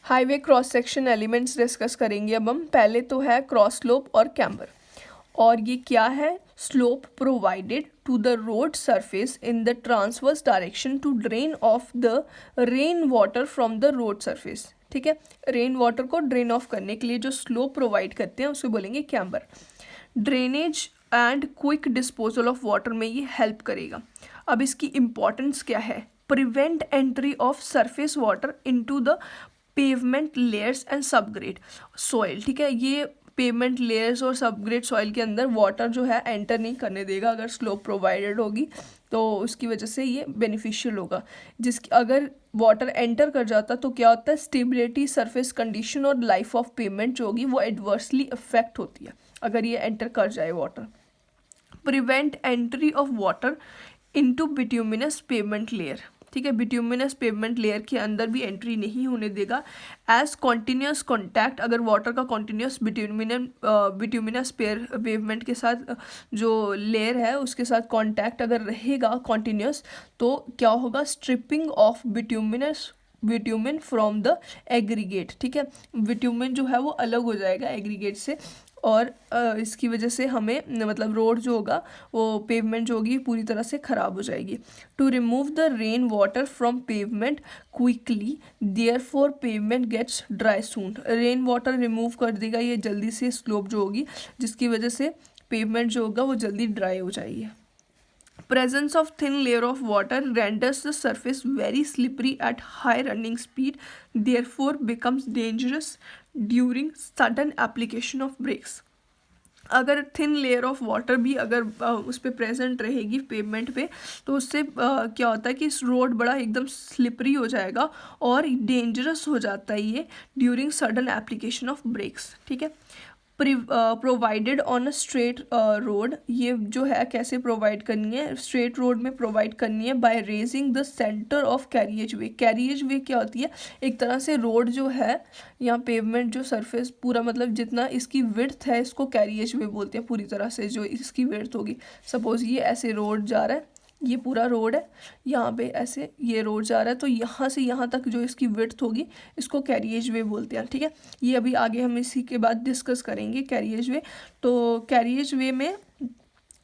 Highway cross section elements discuss करेंगे अब हम। पहले तो है क्रॉस स्लोप और कैम्बर। और ये क्या है? Slope provided to the road surface in the transverse direction to drain off the rain water from the road surface. ठीक है, रेन वाटर को ड्रेन ऑफ करने के लिए जो स्लोप प्रोवाइड करते हैं उसे बोलेंगे camber. Drainage and quick disposal of water में ये हेल्प करेगा। अब इसकी इम्पॉर्टेंस क्या है? Prevent entry of surface water into the pavement layers and subgrade soil. ठीक है, ये पेवमेंट लेयर्स और सबग्रेड सॉइल के अंदर वाटर जो है एंटर नहीं करने देगा अगर स्लोप प्रोवाइडेड होगी, तो उसकी वजह से ये बेनिफिशियल होगा। जिसकी अगर वाटर एंटर कर जाता तो क्या होता है? स्टेबिलिटी, सरफेस कंडीशन और लाइफ ऑफ पेवमेंट जो होगी वो एडवर्सली अफेक्ट होती है अगर ये एंटर कर जाए water. Prevent entry of water into bituminous pavement layer. ठीक है, बिट्यूमिनस पेवमेंट लेयर के अंदर भी एंट्री नहीं होने देगा। एज कॉन्टीन्यूस कॉन्टैक्ट, अगर वाटर का कॉन्टीन्यूस बिट्यूमिनस पेवमेंट के साथ जो लेयर है उसके साथ कॉन्टैक्ट अगर रहेगा कॉन्टीन्यूस, तो क्या होगा? Stripping of bitumen from the aggregate. ठीक है, बिट्यूमिन जो है वो अलग हो जाएगा एग्रीगेट से, और इसकी वजह से हमें मतलब रोड जो होगा वो पेवमेंट जो होगी पूरी तरह से ख़राब हो जाएगी। To remove the rain water from pavement quickly, therefore pavement gets dry soon. Rain water remove कर देगा ये जल्दी से स्लोप जो होगी, जिसकी वजह से पेवमेंट जो होगा वो जल्दी ड्राई हो जाएगी। Presence of thin layer of water renders the surface very slippery at high running speed, therefore becomes dangerous during sudden application of brakes. अगर थिन लेयर ऑफ वाटर भी अगर उस पर प्रेजेंट रहेगी पेवमेंट पे, तो उससे क्या होता है कि इस रोड बड़ा एकदम स्लिपरी हो जाएगा और डेंजरस हो जाता है ये during sudden application of brakes. ठीक है, provided on a straight road, ये जो है कैसे प्रोवाइड करनी है? स्ट्रेट रोड में प्रोवाइड करनी है by raising the centre of carriageway. Carriageway क्या होती है? एक तरह से रोड जो है यहाँ पेवमेंट जो सरफेस पूरा मतलब जितना इसकी विड्थ है इसको कैरिएज वे बोलते हैं। पूरी तरह से जो इसकी विड्थ होगी, सपोज ये ऐसे रोड जा रहा है, ये पूरा रोड है, यहाँ पे ऐसे ये रोड जा रहा है, तो यहाँ से यहाँ तक जो इसकी विड्थ होगी इसको कैरिएज वे बोलते हैं। ठीक है, ये अभी आगे हम इसी के बाद डिस्कस करेंगे कैरिएज वे। तो कैरिएज वे में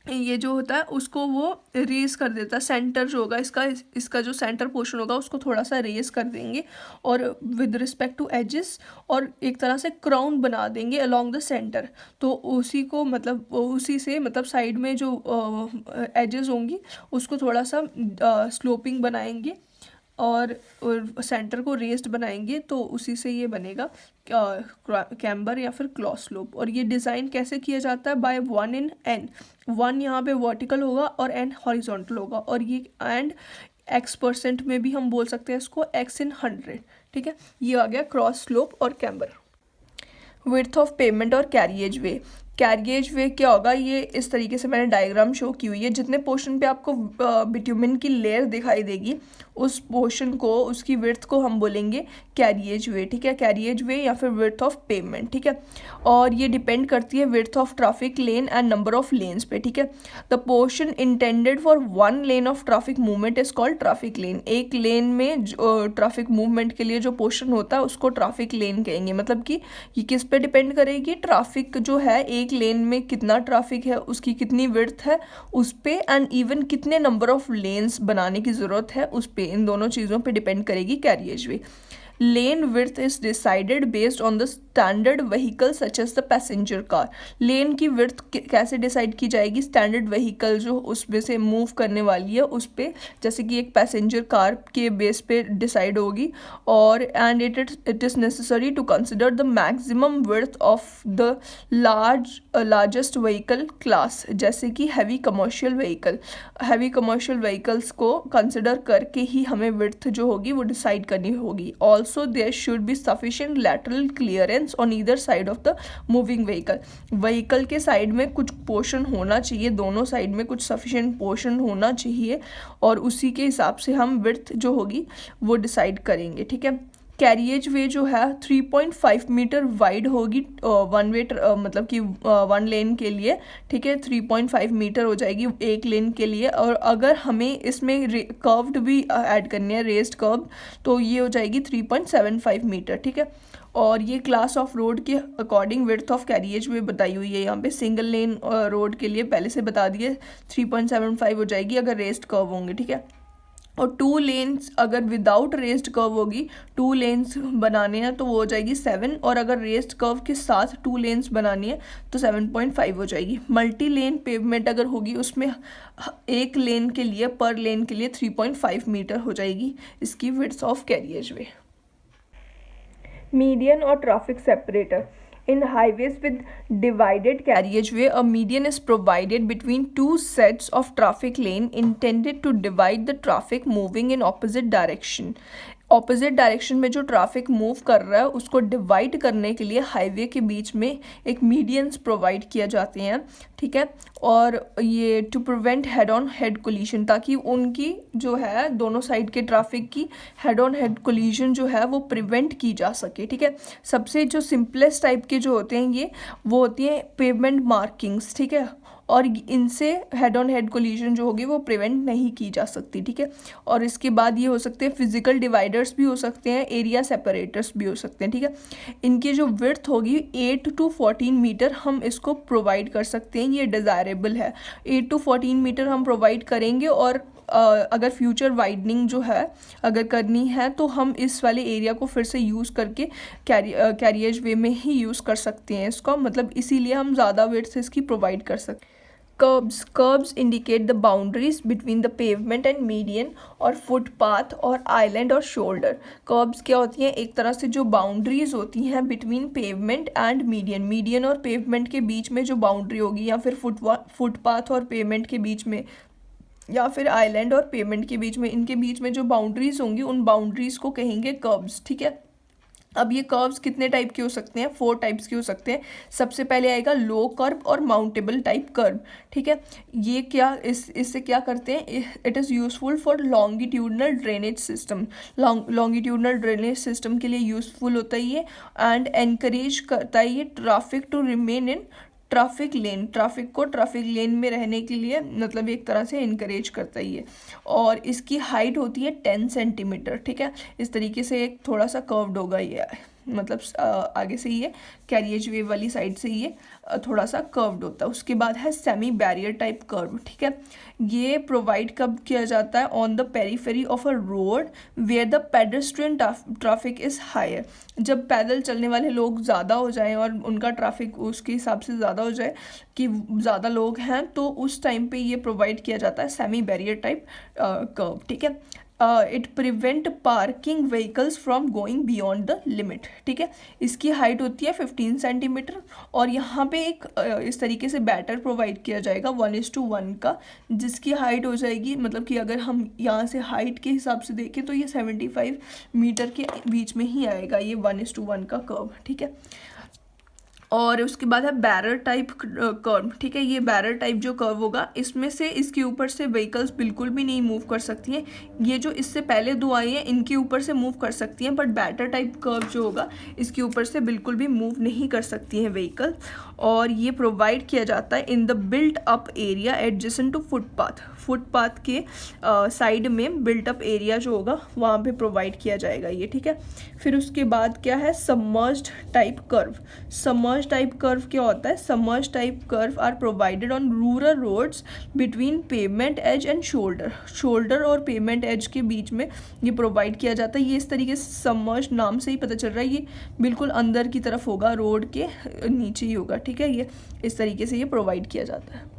ये जो होता है उसको वो रेज कर देता है, सेंटर जो होगा इसका जो सेंटर पोर्शन होगा उसको थोड़ा सा रेज कर देंगे और विद रिस्पेक्ट टू एजेस, और एक तरह से क्राउन बना देंगे अलोंग द सेंटर। तो उसी को मतलब उसी से मतलब साइड में जो एजेस होंगी उसको थोड़ा सा स्लोपिंग बनाएंगे और सेंटर को रेस्ड बनाएंगे, तो उसी से ये बनेगा कैम्बर या फिर क्लॉस स्लोप। और ये डिज़ाइन कैसे किया जाता है? Bye 1 in n। 1 यहाँ पे वर्टिकल होगा और n हॉरिजॉन्टल होगा, और ये एंड x% में भी हम बोल सकते हैं इसको x in 100। ठीक है, ये आ गया क्रॉस स्लोप और कैम्बर। विड्थ ऑफ पेवमेंट और कैरिएज वे। कैरिएज वे क्या होगा? ये इस तरीके से मैंने डायग्राम शो की हुई है। जितने पोर्शन पे आपको बिट्यूमिन की लेयर दिखाई देगी उस पोर्शन को, उसकी विड्थ को हम बोलेंगे कैरिएज वे। ठीक है, कैरिएज वे या फिर विड्थ ऑफ पेवमेंट। ठीक है, और ये डिपेंड करती है width of traffic lane and number of lanes पे। ठीक है, the portion intended for 1 lane of traffic movement is called traffic lane. एक लेन में ट्रैफिक मूवमेंट के लिए जो पोर्शन होता है उसको ट्रैफिक लेन कहेंगे। मतलब कि ये किस पे डिपेंड करेगी? ट्रैफिक जो है एक लेन में कितना ट्रैफिक है, उसकी कितनी विड्थ है उस पे, एंड इवन कितने नंबर ऑफ लेन्स बनाने की ज़रूरत है उस पे। इन दोनों चीज़ों पे डिपेंड करेगी carriageway. Lane width is decided based on the standard vehicle such as the passenger car. Lane की विड्थ कैसे डिसाइड की जाएगी? स्टैंडर्ड व्हीकल जो उसमें से मूव करने वाली है उस पे, जैसे कि एक पैसेंजर कार के बेस पे डिसाइड होगी। और and it is necessary to consider the maximum width of the largest vehicle class, जैसे कि heavy commercial vehicle. Heavy commercial vehicles को कंसिडर करके ही हमें विड्थ जो होगी वो डिसाइड करनी होगी। Also there should be sufficient lateral clearance on either side of the moving vehicle. Vehicle के साइड में कुछ पोर्शन होना चाहिए, दोनों साइड में कुछ सफिशिएंट पोर्शन होना चाहिए, और उसी के हिसाब से हम विड्थ जो होगी वो डिसाइड करेंगे। ठीक है, कैरिएज वे जो है 3.5 मीटर वाइड होगी वन वे मतलब कि वन लेन के लिए, ठीक है, 3.5 मीटर हो जाएगी एक लेन के लिए। और अगर हमें इसमें कर्व्ड भी ऐड करनी है, रेस्ड कर्व, तो ये हो जाएगी 3.75 मीटर, ठीक है। और ये क्लास ऑफ रोड के अकॉर्डिंग विड्थ ऑफ कैरिएज वे बताई हुई है यहाँ पे। सिंगल लेन रोड के लिए पहले से बता दिए 3.75 हो जाएगी अगर रेस्ड कर्व होंगे, ठीक है। और 2 लेन्स अगर विदाउट रेस्ड कर्व होगी, 2 लेन्स बनाने हैं तो वो हो जाएगी 7, और अगर रेस्ड कर्व के साथ 2 लेन्स बनानी है तो 7.5 हो जाएगी। मल्टी लेन पेवमेंट अगर होगी उसमें एक लेन के लिए, पर लेन के लिए 3.5 मीटर हो जाएगी इसकी width of carriage way. Median or traffic separator. In highways with divided carriageway, a median is provided between two sets of traffic lane intended to divide the traffic moving in opposite direction. Opposite direction में जो traffic move कर रहा है उसको divide करने के लिए highway के बीच में एक मीडियंस प्रोवाइड किए जाते हैं, ठीक है। और ये to prevent head on head collision, ताकि उनकी जो है दोनों साइड के ट्रैफिक की हेड ऑन हेड कोलिशन जो है वो प्रिवेंट की जा सके, ठीक है। सबसे जो सिंपलेस्ट टाइप के जो होते हैं ये वो होती हैं पेवमेंट मार्किंग्स, ठीक है, और इनसे हेड ऑन हेड कोलिजन जो होगी वो प्रिवेंट नहीं की जा सकती, ठीक है। और इसके बाद ये हो सकते हैं फिजिकल डिवाइडर्स भी हो सकते हैं, एरिया सेपरेटर्स भी हो सकते हैं, ठीक है। इनकी जो विड्थ होगी 8 to 14 मीटर हम इसको प्रोवाइड कर सकते हैं, ये डिज़ायरेबल है। 8 to 14 मीटर हम प्रोवाइड करेंगे, और अगर फ्यूचर वाइडनिंग जो है अगर करनी है तो हम इस वाले एरिया को फिर से यूज़ करके कैरिएज वे में ही यूज़ कर सकते हैं इसको, मतलब इसीलिए हम ज़्यादा विड्थ इसकी प्रोवाइड कर सकते हैं। Curbs indicate the boundaries between the pavement and median और फुटपाथ और आइलैंड और शोल्डर। कर्ब्स क्या होती हैं? एक तरह से जो बाउंड्रीज होती हैं between pavement and median, median और पेवमेंट के बीच में जो बाउंड्री होगी, या फिर फुटपाथ और पेवमेंट के बीच में, या फिर आइलैंड और पेवमेंट के बीच में, इनके बीच में जो बाउंड्रीज होंगी उन बाउंड्रीज को कहेंगे कर्ब्स, ठीक है। अब ये कर्व्स कितने टाइप के हो सकते हैं? 4 टाइप्स के हो सकते हैं। सबसे पहले आएगा लो कर्व और माउंटेबल टाइप कर्व, ठीक है। ये क्या इससे क्या करते हैं? It is useful for longitudinal drainage system, longitudinal drainage system के लिए यूजफुल होता है ये, एंड एनकरेज करता है ये traffic to remain in traffic lane, traffic को ट्रैफिक लेन में रहने के लिए मतलब एक तरह से इनकरेज करता ही है। और इसकी हाइट होती है 10 सेंटीमीटर, ठीक है। इस तरीके से एक थोड़ा सा कर्व्ड होगा ये, मतलब आगे से ये कैरिएज वे वाली साइड से ये थोड़ा सा कर्व्ड होता है। उसके बाद है सेमी बैरियर टाइप कर्व, ठीक है। ये प्रोवाइड कब किया जाता है? On the periphery of a road where the pedestrian traffic is higher. जब पैदल चलने वाले लोग ज़्यादा हो जाएं और उनका ट्रैफिक उसके हिसाब से ज़्यादा हो जाए कि ज़्यादा लोग हैं, तो उस टाइम पे ये प्रोवाइड किया जाता है सेमी बैरियर टाइप कर्व, ठीक है। It prevent parking vehicles from going beyond the limit, ठीक है। इसकी हाइट होती है 15 सेंटीमीटर, और यहाँ पे एक इस तरीके से बैटर प्रोवाइड किया जाएगा 1:1 का, जिसकी हाइट हो जाएगी, मतलब कि अगर हम यहाँ से हाइट के हिसाब से देखें तो ये 75 मीटर के बीच में ही आएगा ये 1:1 का कर्व, ठीक है। और उसके बाद है बैरर टाइप कर्व, ठीक है। ये बैरर टाइप जो कर्व होगा, इसमें से इसके ऊपर से व्हीकल्स बिल्कुल भी नहीं मूव कर सकती हैं। ये जो इससे पहले 2 आई हैं इनके ऊपर से मूव कर सकती हैं, बट बैटर टाइप कर्व जो होगा इसके ऊपर से बिल्कुल भी मूव नहीं कर सकती हैं व्हीकल। और ये प्रोवाइड किया जाता है in the built up area adjacent to footpath, footpath के साइड में बिल्ट अप एरिया जो होगा वहाँ पे प्रोवाइड किया जाएगा ये, ठीक है। फिर उसके बाद क्या है? Submerged type curve. Submerged type curve क्या होता है? Submerged type curve are provided on rural roads between pavement edge and shoulder, shoulder और पेवमेंट एज के बीच में ये प्रोवाइड किया जाता है। ये इस तरीके से सबमर्ज्ड नाम से ही पता चल रहा है, ये बिल्कुल अंदर की तरफ होगा, रोड के नीचे ही होगा, ठीक है। ये इस तरीके से ये प्रोवाइड किया जाता है।